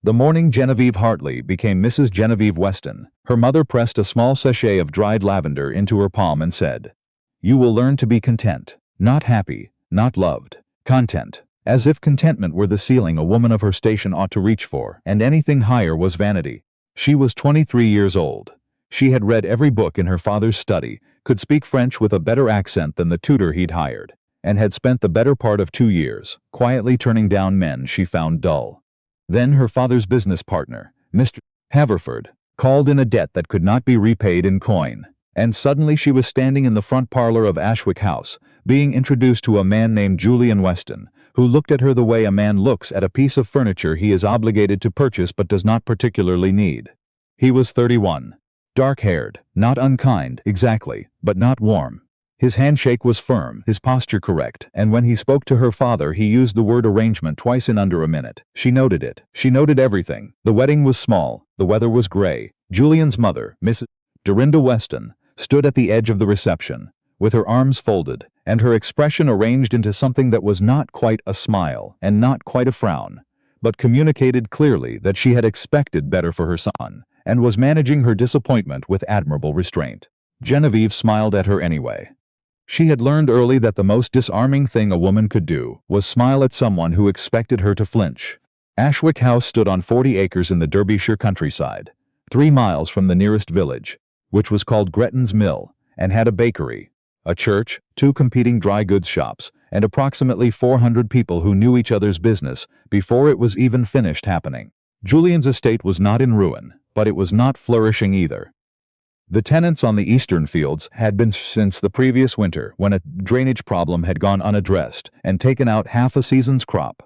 The morning Genevieve Hartley became Mrs. Genevieve Weston, her mother pressed a small sachet of dried lavender into her palm and said, "You will learn to be content, not happy, not loved, content," as if contentment were the ceiling a woman of her station ought to reach for, and anything higher was vanity. She was 23 years old. She had read every book in her father's study, could speak French with a better accent than the tutor he'd hired, and had spent the better part of 2 years quietly turning down men she found dull. Then her father's business partner, Mr. Haverford, called in a debt that could not be repaid in coin, and suddenly she was standing in the front parlor of Ashwick House, being introduced to a man named Julian Weston, who looked at her the way a man looks at a piece of furniture he is obligated to purchase but does not particularly need. He was 31. Dark-haired, not unkind, exactly, but not warm. His handshake was firm, his posture correct, and when he spoke to her father he used the word arrangement twice in under a minute. She noted it. She noted everything. The wedding was small, the weather was gray. Julian's mother, Mrs. Dorinda Weston, stood at the edge of the reception, with her arms folded, and her expression arranged into something that was not quite a smile and not quite a frown, but communicated clearly that she had expected better for her son, and was managing her disappointment with admirable restraint. Genevieve smiled at her anyway. She had learned early that the most disarming thing a woman could do was smile at someone who expected her to flinch. Ashwick House stood on 40 acres in the Derbyshire countryside, 3 miles from the nearest village, which was called Gretton's Mill, and had a bakery, a church, 2 competing dry goods shops, and approximately 400 people who knew each other's business before it was even finished happening. Julian's estate was not in ruin, but it was not flourishing either. The tenants on the eastern fields had been since the previous winter, when a drainage problem had gone unaddressed and taken out half a season's crop.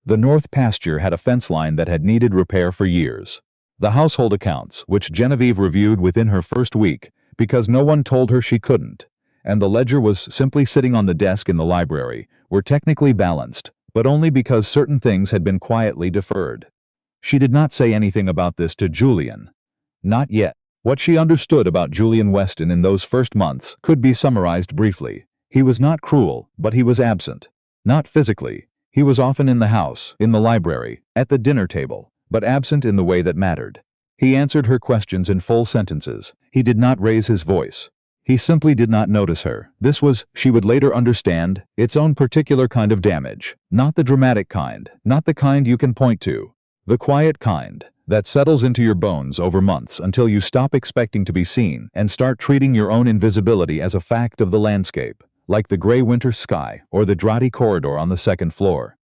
The north pasture had a fence line that had needed repair for years. The household accounts, which Genevieve reviewed within her first week, because no one told her she couldn't, and the ledger was simply sitting on the desk in the library, were technically balanced, but only because certain things had been quietly deferred. She did not say anything about this to Julian. Not yet. What she understood about Julian Weston in those first months could be summarized briefly. He was not cruel, but he was absent. Not physically. He was often in the house, in the library, at the dinner table, but absent in the way that mattered. He answered her questions in full sentences. He did not raise his voice. He simply did not notice her. This was, she would later understand, its own particular kind of damage. Not the dramatic kind, not the kind you can point to. The quiet kind that settles into your bones over months until you stop expecting to be seen and start treating your own invisibility as a fact of the landscape, like the gray winter sky or the draughty corridor on the second floor.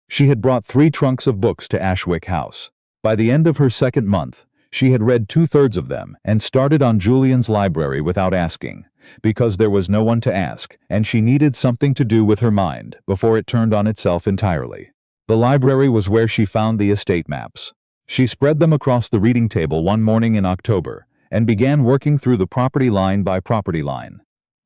She had brought 3 trunks of books to Ashwick House. By the end of her second month, she had read 2/3 of them and started on Julian's library without asking, because there was no one to ask, and she needed something to do with her mind before it turned on itself entirely. The library was where she found the estate maps. She spread them across the reading table one morning in October, and began working through the property line by property line.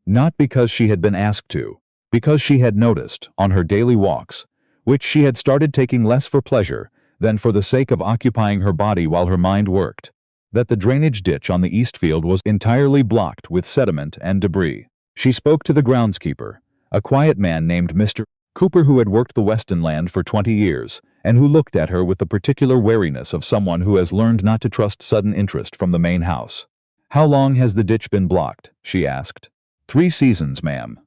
Not because she had been asked to, because she had noticed, on her daily walks, which she had started taking less for pleasure than for the sake of occupying her body while her mind worked, that the drainage ditch on the east field was entirely blocked with sediment and debris. She spoke to the groundskeeper, a quiet man named Mr. Cooper who had worked the Weston land for 20 years, and who looked at her with the particular wariness of someone who has learned not to trust sudden interest from the main house. "How long has the ditch been blocked?" she asked. "3 seasons, ma'am."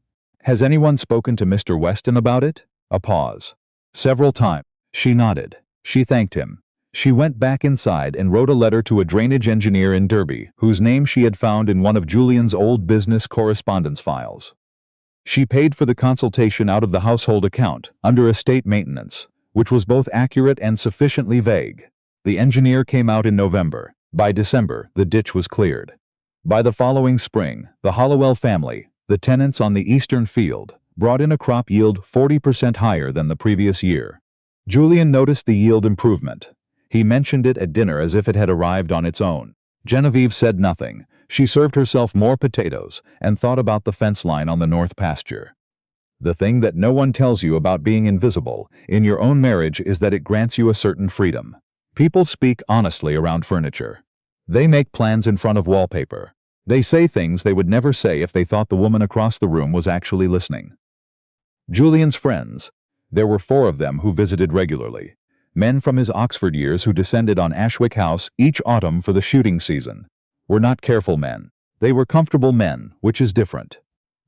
"Has anyone spoken to Mr. Weston about it?" A pause. "Several times." She nodded. She thanked him. She went back inside and wrote a letter to a drainage engineer in Derby, whose name she had found in one of Julian's old business correspondence files. She paid for the consultation out of the household account, under estate maintenance, which was both accurate and sufficiently vague. The engineer came out in November. By December, the ditch was cleared. By the following spring, the Hollowell family, the tenants on the eastern field, brought in a crop yield 40% higher than the previous year. Julian noticed the yield improvement. He mentioned it at dinner as if it had arrived on its own. Genevieve said nothing. She served herself more potatoes and thought about the fence line on the north pasture. The thing that no one tells you about being invisible in your own marriage is that it grants you a certain freedom. People speak honestly around furniture. They make plans in front of wallpaper. They say things they would never say if they thought the woman across the room was actually listening. Julian's friends. There were 4 of them who visited regularly. men from his Oxford years who descended on Ashwick House each autumn for the shooting season, were not careful men. They were comfortable men, which is different.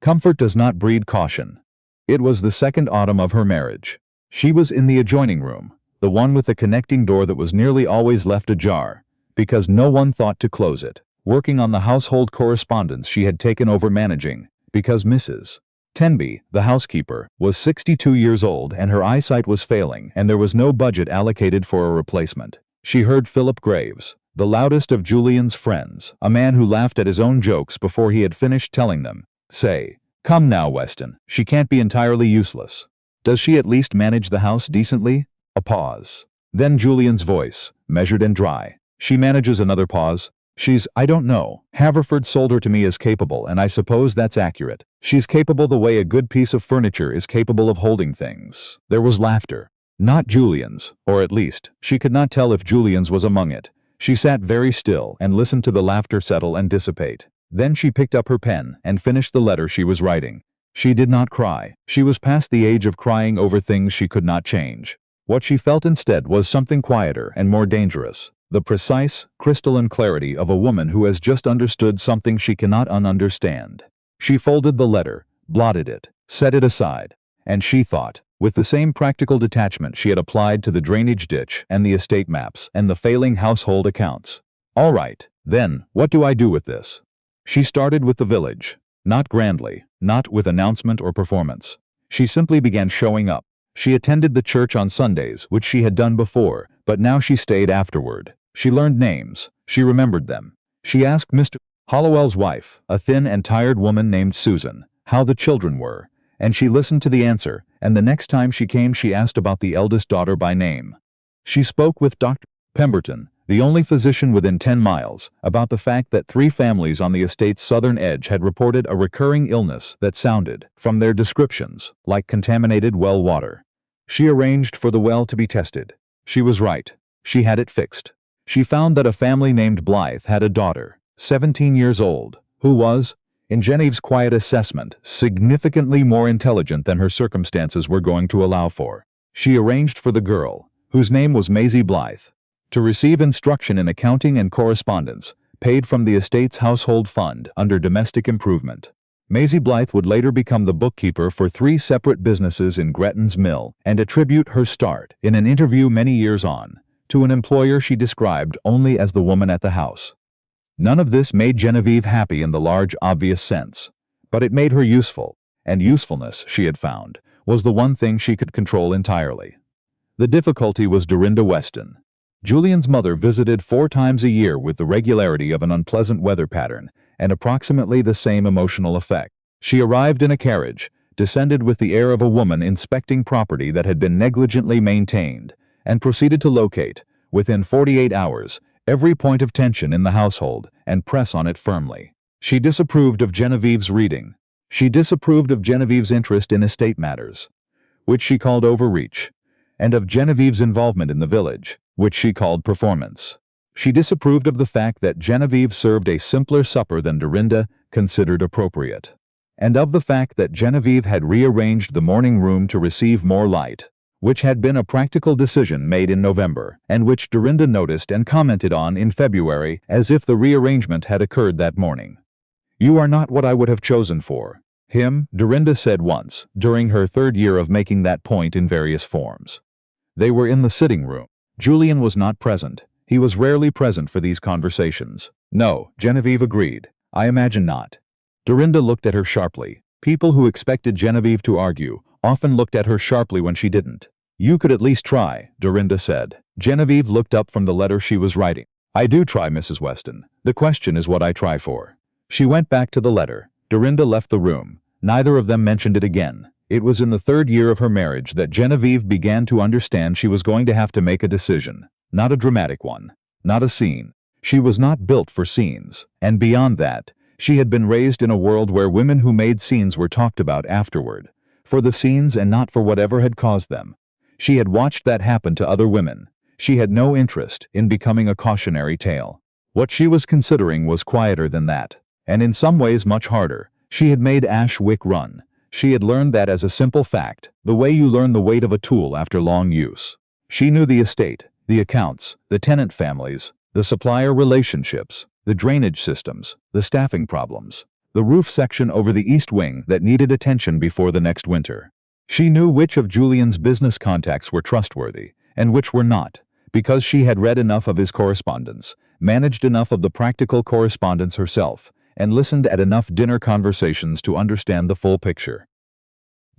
Comfort does not breed caution. It was the second autumn of her marriage. She was in the adjoining room, the one with the connecting door that was nearly always left ajar, because no one thought to close it, working on the household correspondence she had taken over managing, because Mrs. Tenby, the housekeeper, was 62 years old and her eyesight was failing and there was no budget allocated for a replacement. She heard Philip Graves, the loudest of Julian's friends, a man who laughed at his own jokes before he had finished telling them, say, "Come now, Weston, she can't be entirely useless. Does she at least manage the house decently?" A pause. Then Julian's voice, measured and dry. "She manages." Another pause. I don't know. Haverford sold her to me as capable, and I suppose that's accurate. She's capable the way a good piece of furniture is capable of holding things." There was laughter. Not Julian's, or at least, she could not tell if Julian's was among it. She sat very still and listened to the laughter settle and dissipate. Then she picked up her pen and finished the letter she was writing. She did not cry. She was past the age of crying over things she could not change. What she felt instead was something quieter and more dangerous. The precise, crystalline clarity of a woman who has just understood something she cannot ununderstand. She folded the letter, blotted it, set it aside, and she thought, with the same practical detachment she had applied to the drainage ditch and the estate maps and the failing household accounts. "All right, then, what do I do with this?" She started with the village. Not grandly, not with announcement or performance. She simply began showing up. She attended the church on Sundays, which she had done before, but now she stayed afterward. She learned names. She remembered them. She asked Mr. Hollowell's wife, a thin and tired woman named Susan, how the children were, and she listened to the answer, and the next time she came she asked about the eldest daughter by name. She spoke with Dr. Pemberton, the only physician within 10 miles, about the fact that 3 families on the estate's southern edge had reported a recurring illness that sounded, from their descriptions, like contaminated well water. She arranged for the well to be tested. She was right. She had it fixed. She found that a family named Blythe had a daughter, 17 years old, who was, in Genevieve's quiet assessment, significantly more intelligent than her circumstances were going to allow for. She arranged for the girl, whose name was Maisie Blythe, to receive instruction in accounting and correspondence, paid from the estate's household fund under domestic improvement. Maisie Blythe would later become the bookkeeper for 3 separate businesses in Gretton's Mill and attribute her start, in an interview many years on, to an employer she described only as the woman at the house. None of this made Genevieve happy in the large, obvious sense, but it made her useful, and usefulness, she had found, was the one thing she could control entirely. The difficulty was Dorinda Weston. Julian's mother visited 4 times a year with the regularity of an unpleasant weather pattern, and approximately the same emotional effect. She arrived in a carriage, descended with the air of a woman inspecting property that had been negligently maintained, and proceeded to locate, within 48 hours, every point of tension in the household and press on it firmly. She disapproved of Genevieve's reading. She disapproved of Genevieve's interest in estate matters, which she called overreach, and of Genevieve's involvement in the village, which she called performance. She disapproved of the fact that Genevieve served a simpler supper than Dorinda considered appropriate, and of the fact that Genevieve had rearranged the morning room to receive more light, which had been a practical decision made in November, and which Dorinda noticed and commented on in February as if the rearrangement had occurred that morning. "You are not what I would have chosen for him," Dorinda said once, during her 3rd year of making that point in various forms. They were in the sitting room. Julian was not present. He was rarely present for these conversations. "No," Genevieve agreed. "I imagine not." Dorinda looked at her sharply. People who expected Genevieve to argue often looked at her sharply when she didn't. "You could at least try," Dorinda said. Genevieve looked up from the letter she was writing. "I do try, Mrs. Weston. The question is what I try for." She went back to the letter. Dorinda left the room. Neither of them mentioned it again. It was in the 3rd year of her marriage that Genevieve began to understand she was going to have to make a decision. Not a dramatic one. Not a scene. She was not built for scenes. And beyond that, she had been raised in a world where women who made scenes were talked about afterward, for the scenes and not for whatever had caused them. She had watched that happen to other women. She had no interest in becoming a cautionary tale. What she was considering was quieter than that, and in some ways much harder. She had made Ashwick run. She had learned that as a simple fact, the way you learn the weight of a tool after long use. She knew the estate, the accounts, the tenant families, the supplier relationships, the drainage systems, the staffing problems, the roof section over the east wing that needed attention before the next winter. She knew which of Julian's business contacts were trustworthy, and which were not, because she had read enough of his correspondence, managed enough of the practical correspondence herself, and listened at enough dinner conversations to understand the full picture.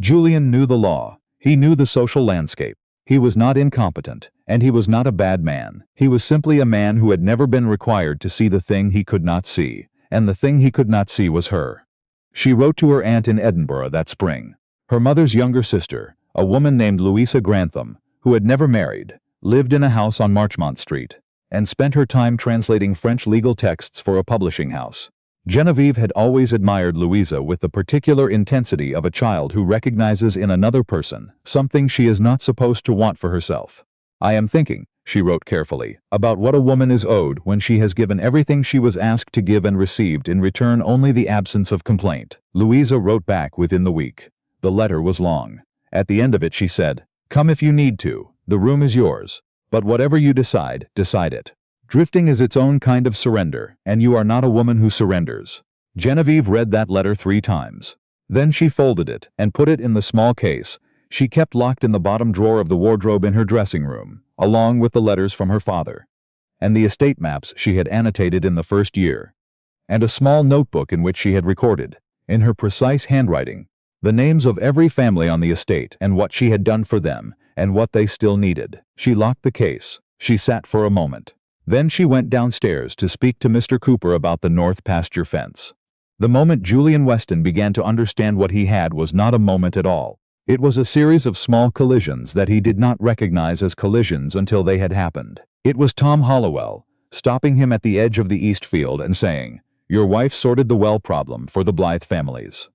Julian knew the law. He knew the social landscape. He was not incompetent, and he was not a bad man. He was simply a man who had never been required to see the thing he could not see, and the thing he could not see was her. She wrote to her aunt in Edinburgh that spring. Her mother's younger sister, a woman named Louisa Grantham, who had never married, lived in a house on Marchmont Street, and spent her time translating French legal texts for a publishing house. Genevieve had always admired Louisa with the particular intensity of a child who recognizes in another person something she is not supposed to want for herself. "I am thinking," she wrote carefully, "about what a woman is owed when she has given everything she was asked to give and received in return only the absence of complaint." Louisa wrote back within the week. The letter was long. At the end of it she said, "Come if you need to, the room is yours. But whatever you decide, decide it. Drifting is its own kind of surrender, and you are not a woman who surrenders." Genevieve read that letter 3 times. Then she folded it and put it in the small case she kept locked in the bottom drawer of the wardrobe in her dressing room, along with the letters from her father, and the estate maps she had annotated in the first year, and a small notebook in which she had recorded, in her precise handwriting, the names of every family on the estate and what she had done for them and what they still needed. She locked the case. She sat for a moment. Then she went downstairs to speak to Mr. Cooper about the north pasture fence. The moment Julian Weston began to understand what he had was not a moment at all. It was a series of small collisions that he did not recognize as collisions until they had happened. It was Tom Hollowell, stopping him at the edge of the east field and saying, "Your wife sorted the well problem for the Blythe families.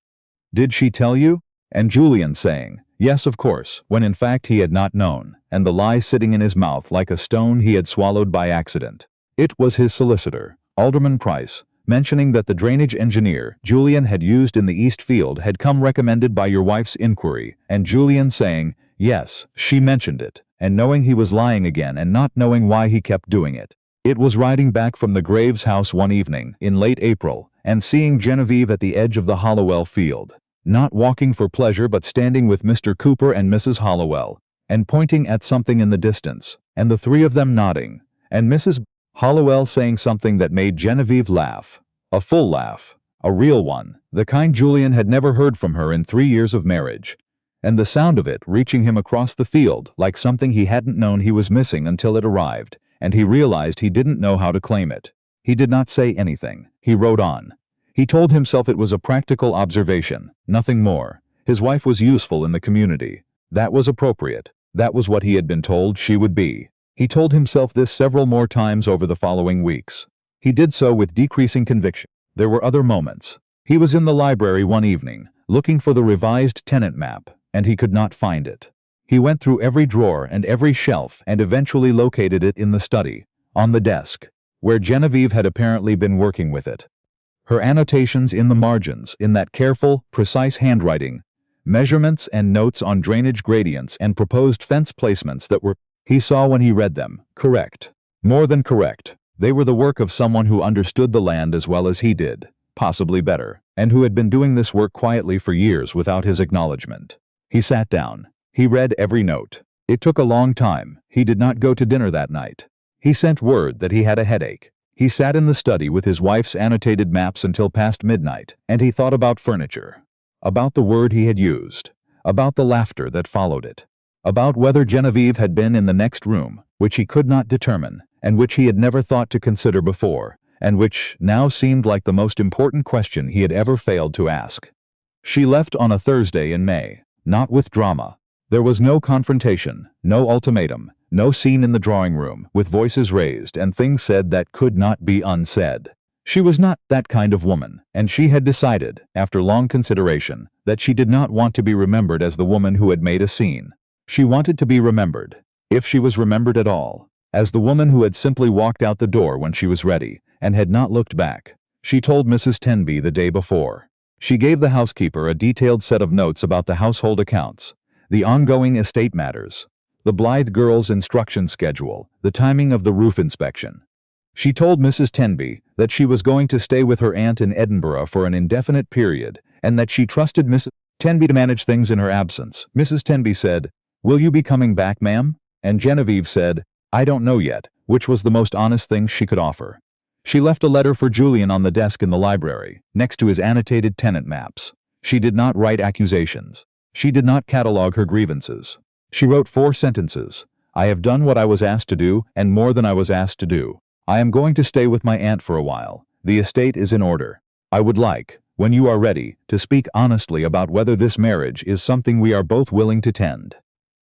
Did she tell you?" And Julian saying, "Yes, of course," when in fact he had not known, and the lie sitting in his mouth like a stone he had swallowed by accident. It was his solicitor, Alderman Price, mentioning that the drainage engineer Julian had used in the east field had come recommended by your wife's inquiry, and Julian saying, "Yes, she mentioned it," and knowing he was lying again and not knowing why he kept doing it. It was riding back from the Graves house one evening in late April, and seeing Genevieve at the edge of the Hollowell field, not walking for pleasure but standing with Mr. Cooper and Mrs. Hollowell, and pointing at something in the distance, and the 3 of them nodding, and Mrs. Hollowell saying something that made Genevieve laugh. A full laugh. A real one, the kind Julian had never heard from her in 3 years of marriage. And the sound of it reaching him across the field like something he hadn't known he was missing until it arrived, and he realized he didn't know how to claim it. He did not say anything. He wrote on. He told himself it was a practical observation, nothing more. His wife was useful in the community. That was appropriate. That was what he had been told she would be. He told himself this several more times over the following weeks. He did so with decreasing conviction. There were other moments. He was in the library one evening, looking for the revised tenant map, and he could not find it. He went through every drawer and every shelf and eventually located it in the study, on the desk, where Genevieve had apparently been working with it. Her annotations in the margins, in that careful, precise handwriting, measurements and notes on drainage gradients and proposed fence placements that were, he saw when he read them, correct. More than correct. They were the work of someone who understood the land as well as he did, possibly better, and who had been doing this work quietly for years without his acknowledgement. He sat down. He read every note. It took a long time. He did not go to dinner that night. He sent word that he had a headache. He sat in the study with his wife's annotated maps until past midnight, and he thought about furniture, about the word he had used, about the laughter that followed it, about whether Genevieve had been in the next room, which he could not determine, and which he had never thought to consider before, and which now seemed like the most important question he had ever failed to ask. She left on a Thursday in May, not with drama. There was no confrontation, no ultimatum, no scene in the drawing room, with voices raised and things said that could not be unsaid. She was not that kind of woman, and she had decided, after long consideration, that she did not want to be remembered as the woman who had made a scene. She wanted to be remembered, if she was remembered at all, as the woman who had simply walked out the door when she was ready, and had not looked back. She told Mrs. Tenby the day before. She gave the housekeeper a detailed set of notes about the household accounts, the ongoing estate matters, the Blythe girls' instruction schedule, the timing of the roof inspection. She told Mrs. Tenby that she was going to stay with her aunt in Edinburgh for an indefinite period, and that she trusted Mrs. Tenby to manage things in her absence. Mrs. Tenby said, "Will you be coming back, ma'am?" And Genevieve said, "I don't know yet," which was the most honest thing she could offer. She left a letter for Julian on the desk in the library, next to his annotated tenant maps. She did not write accusations. She did not catalogue her grievances. She wrote 4 sentences. "I have done what I was asked to do, and more than I was asked to do. I am going to stay with my aunt for a while. The estate is in order. I would like, when you are ready, to speak honestly about whether this marriage is something we are both willing to tend."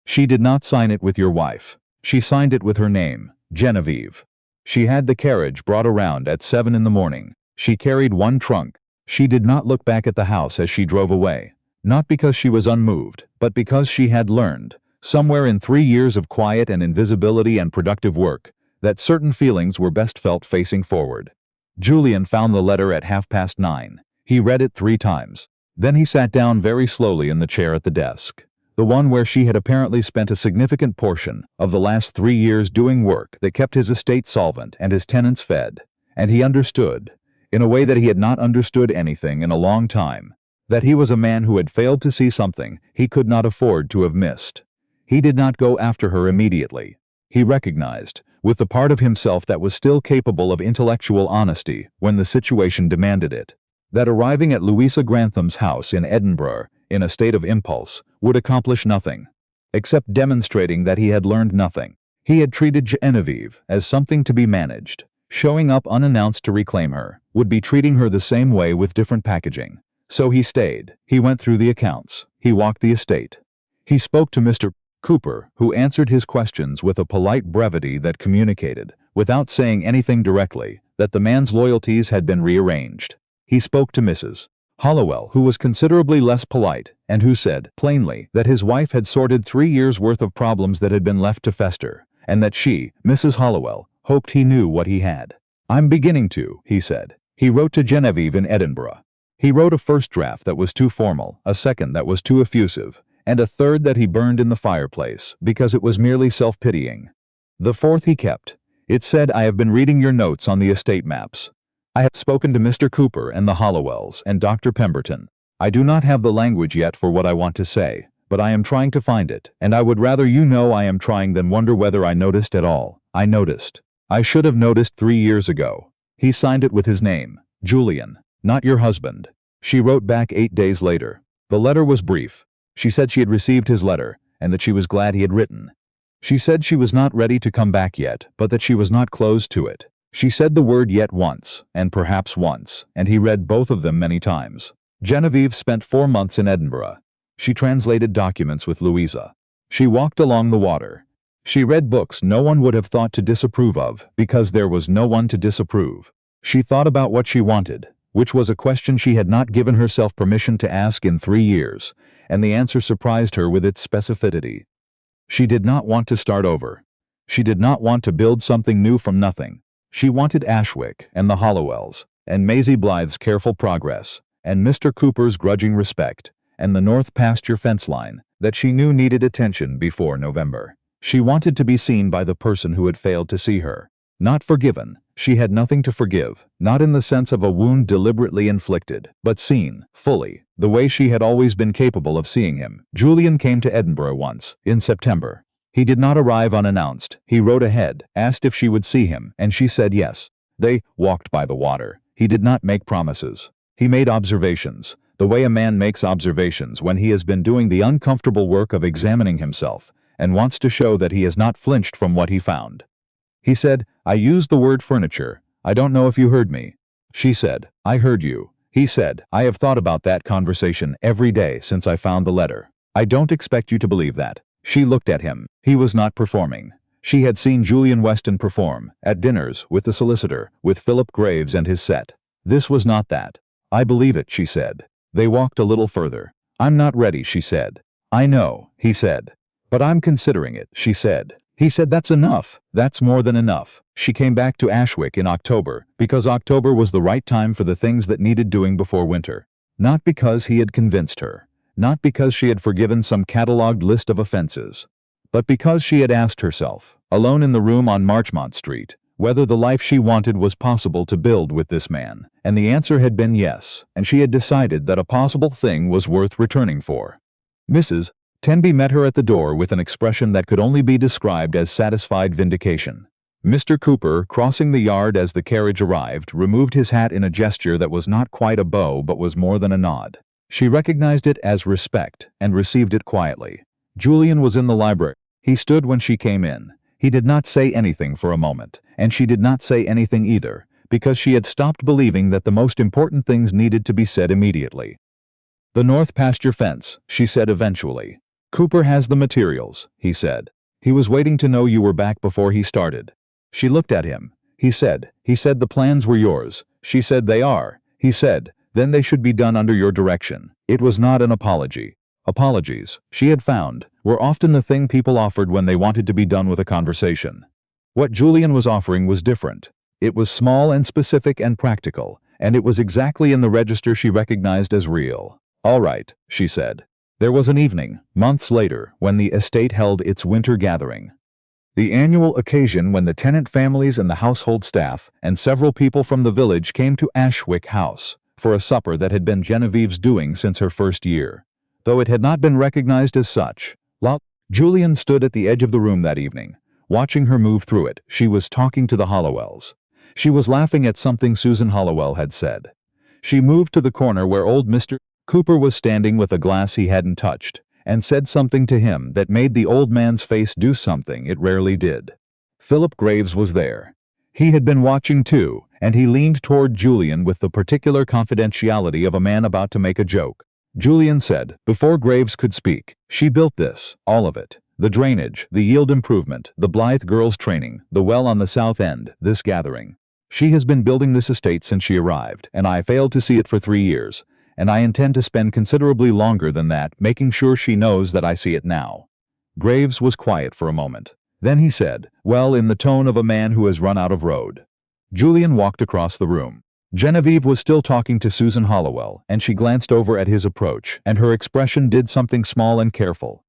She did not sign it with your wife. She signed it with her name, Genevieve. She had the carriage brought around at 7 in the morning. She carried 1 trunk. She did not look back at the house as she drove away. Not because she was unmoved, but because she had learned, somewhere in 3 years of quiet and invisibility and productive work, that certain feelings were best felt facing forward. Julian found the letter at 9:30. He read it 3 times. Then he sat down very slowly in the chair at the desk, the one where she had apparently spent a significant portion of the last 3 years doing work that kept his estate solvent and his tenants fed, and he understood, in a way that he had not understood anything in a long time, that he was a man who had failed to see something he could not afford to have missed. He did not go after her immediately. He recognized, with the part of himself that was still capable of intellectual honesty when the situation demanded it, that arriving at Louisa Grantham's house in Edinburgh, in a state of impulse, would accomplish nothing, except demonstrating that he had learned nothing. He had treated Genevieve as something to be managed. Showing up unannounced to reclaim her would be treating her the same way with different packaging. So he stayed. He went through the accounts. He walked the estate. He spoke to Mr. Cooper, who answered his questions with a polite brevity that communicated, without saying anything directly, that the man's loyalties had been rearranged. He spoke to Mrs. Hollowell, who was considerably less polite, and who said, plainly, that his wife had sorted 3 years' worth of problems that had been left to fester, and that she, Mrs. Hollowell, hoped he knew what he had. "I'm beginning to," he said. He wrote to Genevieve in Edinburgh. He wrote a first draft that was too formal, a second that was too effusive, and a third that he burned in the fireplace, because it was merely self-pitying. The fourth he kept. It said, "I have been reading your notes on the estate maps. I have spoken to Mr. Cooper and the Hollowells and Dr. Pemberton. I do not have the language yet for what I want to say, but I am trying to find it, and I would rather you know I am trying than wonder whether I noticed at all. I noticed. I should have noticed 3 years ago." He signed it with his name, Julian, not your husband. She wrote back 8 days later. The letter was brief. She said she had received his letter, and that she was glad he had written. She said she was not ready to come back yet, but that she was not closed to it. She said the word yet once, and perhaps once, and he read both of them many times. Genevieve spent 4 months in Edinburgh. She translated documents with Louisa. She walked along the water. She read books no one would have thought to disapprove of, because there was no one to disapprove. She thought about what she wanted, which was a question she had not given herself permission to ask in 3 years, and the answer surprised her with its specificity. She did not want to start over. She did not want to build something new from nothing. She wanted Ashwick and the Hollowells, and Maisie Blythe's careful progress, and Mr. Cooper's grudging respect, and the north pasture fence line that she knew needed attention before November. She wanted to be seen by the person who had failed to see her. Not forgiven. She had nothing to forgive, not in the sense of a wound deliberately inflicted, but seen, fully, the way she had always been capable of seeing him. Julian came to Edinburgh once, in September. He did not arrive unannounced. He wrote ahead, asked if she would see him, and she said yes. They walked by the water. He did not make promises. He made observations, the way a man makes observations when he has been doing the uncomfortable work of examining himself, and wants to show that he has not flinched from what he found. He said, "I used the word furniture. I don't know if you heard me." She said, "I heard you." He said, "I have thought about that conversation every day since I found the letter. I don't expect you to believe that." She looked at him. He was not performing. She had seen Julian Weston perform, at dinners, with the solicitor, with Philip Graves and his set. This was not that. "I believe it," she said. They walked a little further. "I'm not ready," she said. "I know," he said. "But I'm considering it," she said. He said, "That's enough. That's more than enough." She came back to Ashwick in October, because October was the right time for the things that needed doing before winter. Not because he had convinced her. Not because she had forgiven some catalogued list of offenses. But because she had asked herself, alone in the room on Marchmont Street, whether the life she wanted was possible to build with this man, and the answer had been yes, and she had decided that a possible thing was worth returning for. Mrs. Tenby met her at the door with an expression that could only be described as satisfied vindication. Mr. Cooper, crossing the yard as the carriage arrived, removed his hat in a gesture that was not quite a bow but was more than a nod. She recognized it as respect, and received it quietly. Julian was in the library. He stood when she came in. He did not say anything for a moment, and she did not say anything either, because she had stopped believing that the most important things needed to be said immediately. "The north pasture fence," she said eventually. "Cooper has the materials," he said. "He was waiting to know you were back before he started." She looked at him. He said the plans were yours." She said they are. He said, "Then they should be done under your direction." It was not an apology. Apologies, she had found, were often the thing people offered when they wanted to be done with a conversation. What Julian was offering was different. It was small and specific and practical, and it was exactly in the register she recognized as real. "All right," she said. There was an evening, months later, when the estate held its winter gathering. The annual occasion when the tenant families and the household staff and several people from the village came to Ashwick House for a supper that had been Genevieve's doing since her first year, though it had not been recognized as such. Julian stood at the edge of the room that evening, watching her move through it. She was talking to the Hollowells. She was laughing at something Susan Hollowell had said. She moved to the corner where old Mr. Cooper was standing with a glass he hadn't touched, and said something to him that made the old man's face do something it rarely did. Philip Graves was there. He had been watching too, and he leaned toward Julian with the particular confidentiality of a man about to make a joke. Julian said, before Graves could speak, "She built this, all of it. The drainage, the yield improvement, the Blythe girls' training, the well on the south end, this gathering. She has been building this estate since she arrived, and I failed to see it for 3 years. And I intend to spend considerably longer than that making sure she knows that I see it now." Graves was quiet for a moment. Then he said, well, in the tone of a man who has run out of road. Julian walked across the room. Genevieve was still talking to Susan Hollowell, and she glanced over at his approach, and her expression did something small and careful.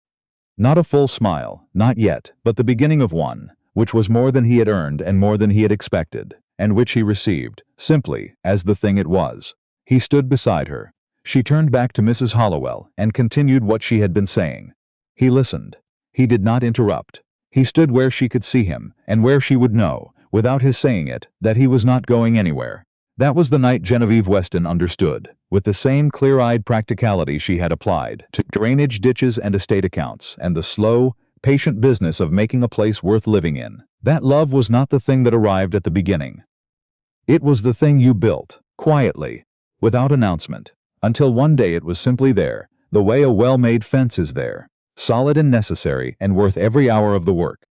Not a full smile, not yet, but the beginning of one, which was more than he had earned and more than he had expected, and which he received, simply, as the thing it was. He stood beside her. She turned back to Mrs. Hollowell and continued what she had been saying. He listened. He did not interrupt. He stood where she could see him, and where she would know, without his saying it, that he was not going anywhere. That was the night Genevieve Weston understood, with the same clear-eyed practicality she had applied to drainage ditches and estate accounts, and the slow, patient business of making a place worth living in. That love was not the thing that arrived at the beginning. It was the thing you built, quietly, without announcement, until one day it was simply there, the way a well-made fence is there, solid and necessary and worth every hour of the work.